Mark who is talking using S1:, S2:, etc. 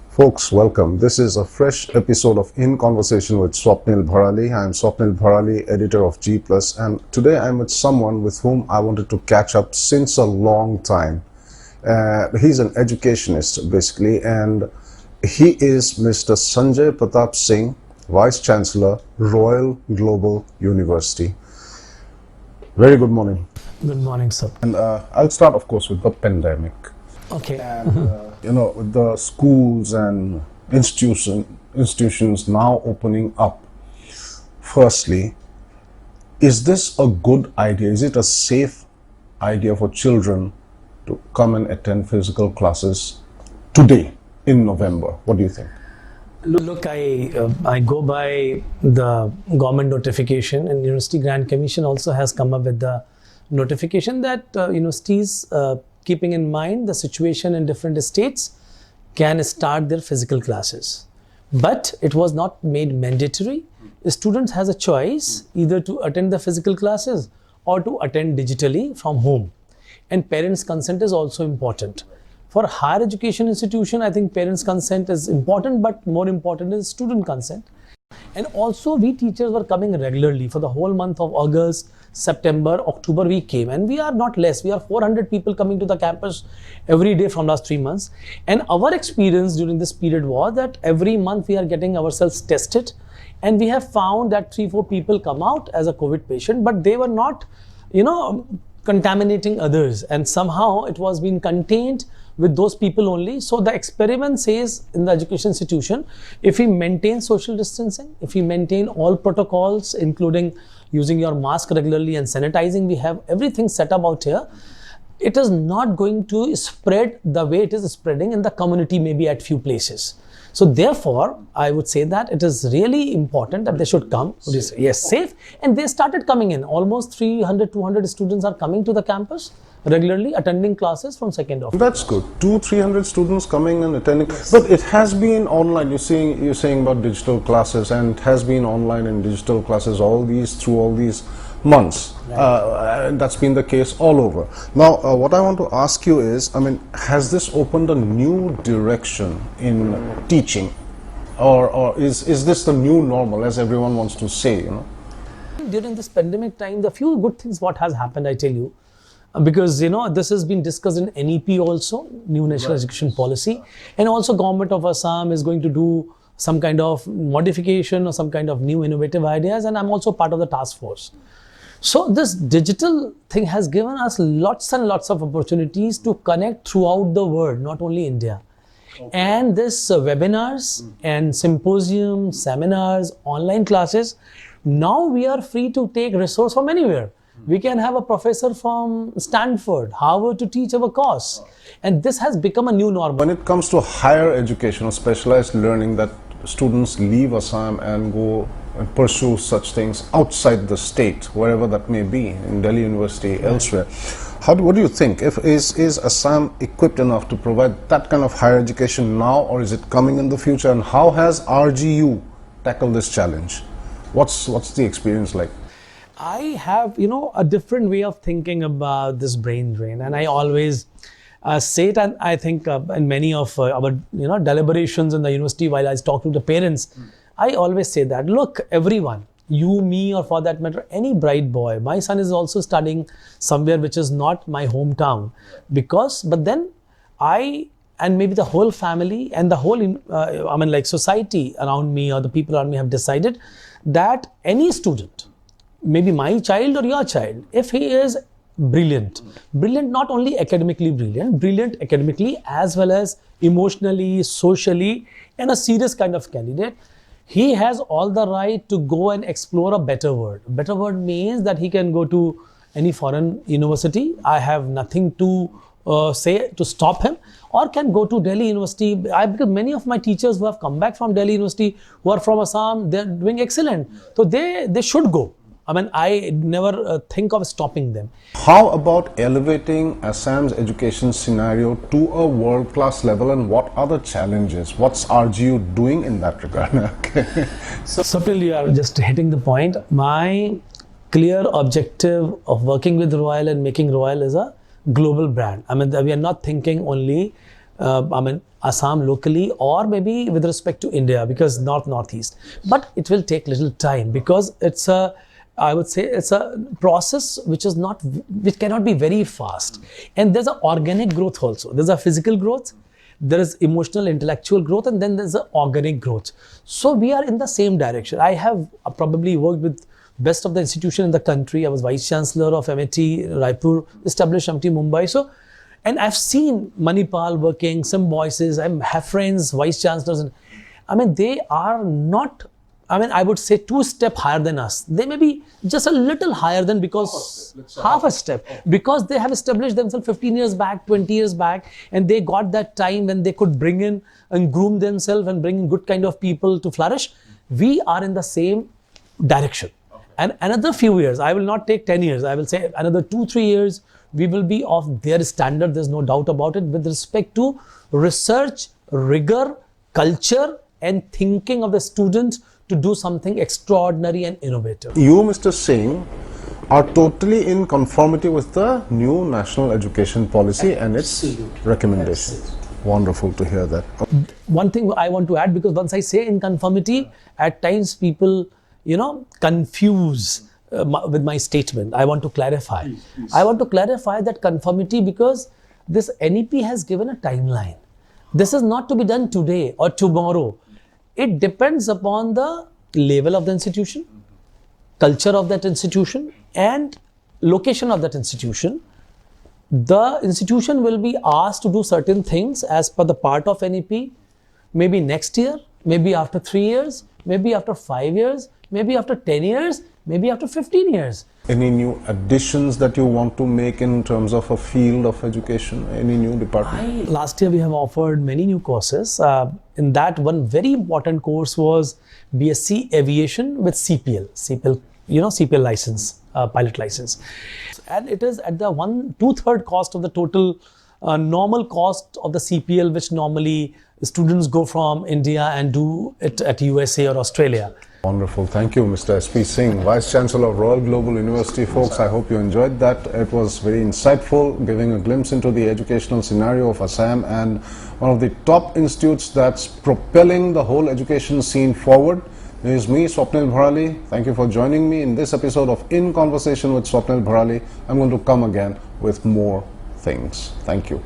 S1: Folks, welcome. This is a fresh episode of In Conversation with Swapnil Bharali. I'm Swapnil Bharali, editor of G+, and today I'm with someone with whom I wanted to catch up since a long time. He's an educationist, basically, and he is Mr. Sanjay Pratap Singh, Vice-Chancellor, Royal Global University. Very good morning.
S2: Good morning, sir.
S1: And I'll start, of course, with the pandemic.
S2: Okay.
S1: And, with the schools and institutions now opening up, firstly, is this a good idea? Is it a safe idea for children to come and attend physical classes today in November? What do you think?
S2: Look, I go by the government notification, and University Grant Commission also has come up with the notification that universities, keeping in mind the situation in different states, can start their physical classes. But it was not made mandatory. Students has a choice either to attend the physical classes or to attend digitally from home. And parents' consent is also important. For higher education institution, I think parents' consent is important, but more important is student consent. And also we teachers were coming regularly for the whole month of August, September, October we came, and we are not less. We are 400 people coming to the campus every day from last 3 months. And our experience during this period was that every month we are getting ourselves tested, and we have found that 3-4 people come out as a COVID patient, but they were not, contaminating others, and somehow it was being contained with those people only. So the experiment says in the education institution, if we maintain social distancing, if we maintain all protocols, including using your mask regularly and sanitizing, we have everything set up out here, it is not going to spread the way it is spreading in the community, maybe at few places. So therefore, I would say that it is really important that they should come. Yes, safe. And they started coming in. Almost 300, 200 students are coming to the campus regularly, attending classes from 2nd of.
S1: That's good. 200-300 students coming and attending. But it has been online. You're saying about digital classes, and it has been online and digital classes through all these months. Right. And that's been the case all over. Now, what I want to ask you is, has this opened a new direction in teaching, or is this the new normal, as everyone wants to say?
S2: During this pandemic time, the few good things what has happened, I tell you, because this has been discussed in NEP also, New National Education Policy, and also Government of Assam is going to do some kind of modification or some kind of new innovative ideas, and I'm also part of the task force. So this digital thing has given us lots and lots of opportunities to connect throughout the world, not only India. Okay. And this webinars and symposiums, seminars, online classes, now we are free to take resource from anywhere. We can have a professor from Stanford, Harvard to teach our course. And this has become a new normal.
S1: When it comes to higher education or specialized learning, that students leave Assam and go and pursue such things outside the state, wherever that may be, in Delhi University, elsewhere. What do you think? Is Assam equipped enough to provide that kind of higher education now, or is it coming in the future? And how has RGU tackled this challenge? What's the experience like?
S2: I have, a different way of thinking about this brain drain, and I always say it, and I think in many of our deliberations in the university, while I talk to the parents, I always say that, look, everyone, you, me, or for that matter, any bright boy, my son is also studying somewhere which is not my hometown, but then I, and maybe the whole family and the whole, society around me or the people around me have decided that any student, maybe my child or your child, if he is brilliant not only academically brilliant academically as well as emotionally, socially, and a serious kind of candidate, he has all the right to go and explore a better world. Better world means that he can go to any foreign university. I have nothing to say to stop him, or can go to Delhi University. Because many of my teachers who have come back from Delhi University, who are from Assam, they're doing excellent. So they should go. I never think of stopping them.
S1: How about elevating Assam's education scenario to a world-class level, and what are the challenges? What's RGU doing in that regard? Okay.
S2: Swapnil, you are just hitting the point. My clear objective of working with Royal and making Royal is a global brand. I mean, we are not thinking only, Assam locally or maybe with respect to India, because Northeast. But it will take little time because I would say it's a process which cannot be very fast. And there's an organic growth also. There's a physical growth, there is emotional, intellectual growth, and then there's an organic growth. So we are in the same direction. I have probably worked with best of the institution in the country. I was Vice-Chancellor of MIT Raipur, established MIT Mumbai. So, and I've seen Manipal working, Symbiosis, I have friends, Vice-Chancellors, and I mean, they are not, I would say 2 steps higher than us. They may be just a little higher than, because half a step, because they have established themselves 15 years back, 20 years back, and they got that time when they could bring in and groom themselves and bring in good kind of people to flourish. We are in the same direction. And another few years, I will not take 10 years, I will say another 2-3 years, we will be of their standard, there's no doubt about it, with respect to research, rigor, culture, and thinking of the student to do something extraordinary and innovative.
S1: You, Mr. Singh, are totally in conformity with the new national education policy and its recommendations. Wonderful to hear that.
S2: One thing I want to add, because once I say in conformity, at times people, confuse with my statement. I want to clarify. Please. I want to clarify that conformity, because this NEP has given a timeline. This is not to be done today or tomorrow. It depends upon the level of the institution, culture of that institution, and location of that institution. The institution will be asked to do certain things as per the part of NEP, maybe next year, maybe after 3 years, maybe after 5 years, maybe after 10 years, maybe after 15 years.
S1: Any new additions that you want to make in terms of a field of education? Any new department?
S2: Last year we have offered many new courses. In that, one very important course was BSc Aviation with CPL, CPL license, pilot license. And it is at the 2/3 cost of the total normal cost of the CPL, which normally students go from India and do it at USA or Australia.
S1: Wonderful. Thank you, Mr. S.P. Singh, Vice-Chancellor of Royal Global University. Folks, I hope you enjoyed that. It was very insightful, giving a glimpse into the educational scenario of Assam and one of the top institutes that's propelling the whole education scene forward. This is me, Swapnil Bharali. Thank you for joining me in this episode of In Conversation with Swapnil Bharali. I'm going to come again with more things. Thank you.